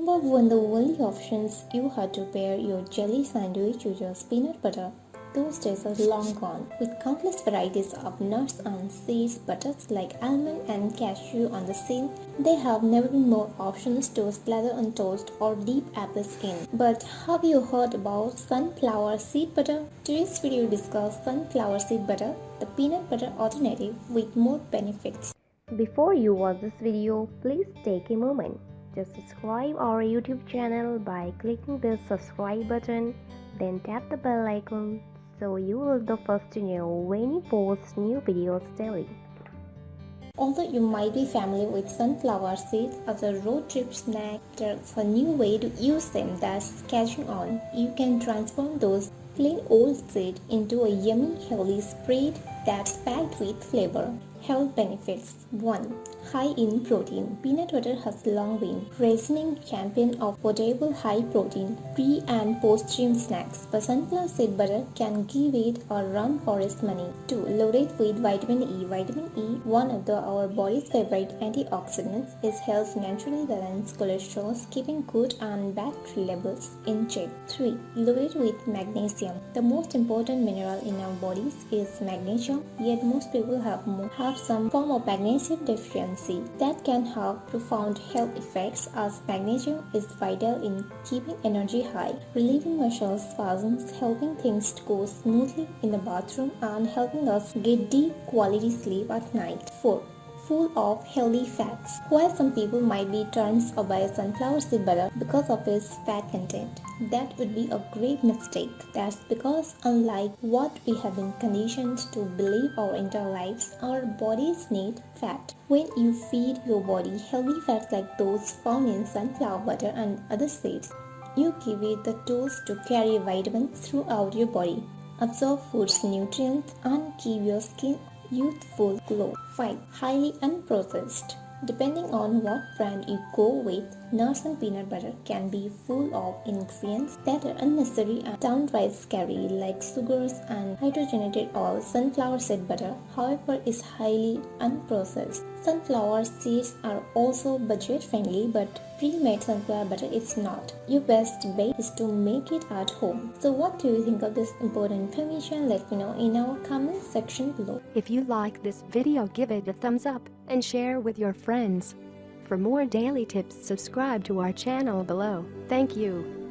Remember when the only options you had to pair your jelly sandwich with your peanut butter? Those days are long gone. With countless varieties of nuts and seeds, butters like almond and cashew on the scene, there have never been more options to slather on toast or dip apples in. But have you heard about sunflower seed butter? Today's video discusses sunflower seed butter, the peanut butter alternative with more benefits. Before you watch this video, please take a moment. Just subscribe our YouTube channel by clicking the subscribe button, then tap the bell icon so you will be the first to know when we post new videos daily. Although you might be familiar with sunflower seeds as a road trip snack, there's a new way to use them that's catching on. You can transform those plain old seeds into a yummy, healthy spread that's packed with flavor. Health benefits. 1. High in protein. Peanut butter has long been reigning champion of portable high-protein pre- and post-gym snacks, but sunflower seed butter can give it a run for its money. 2. Loaded with vitamin E. Vitamin E, one of our body's favorite antioxidants, helps naturally balance cholesterol, keeping good and bad levels in check. 3. Loaded with magnesium. The most important mineral in our bodies is magnesium, yet most people have some form of magnesium deficiency that can have profound health effects, as magnesium is vital in keeping energy high, relieving muscle spasms, helping things to go smoothly in the bathroom, and helping us get deep quality sleep at night. 4. Full of healthy fats. While some people might be turned off by sunflower seed butter because of its fat content, that would be a great mistake. That's because, unlike what we have been conditioned to believe our entire lives, our bodies need fat. When you feed your body healthy fats like those found in sunflower butter and other seeds, you give it the tools to carry vitamins throughout your body, absorb food's nutrients, and keep your skin youthful glow. 5. Highly unprocessed. Depending on what brand you go with, nuts and peanut butter can be full of ingredients that are unnecessary and downright scary, like sugars and hydrogenated oil. Sunflower seed butter, however, is highly unprocessed. Sunflower seeds are also budget friendly, but pre-made sunflower butter is not. Your best bet is to make it at home. So what do you think of this important information? Let me know in our comment section below. If you like this video, give it a thumbs up and share with your friends. For more daily tips, subscribe to our channel below. Thank you.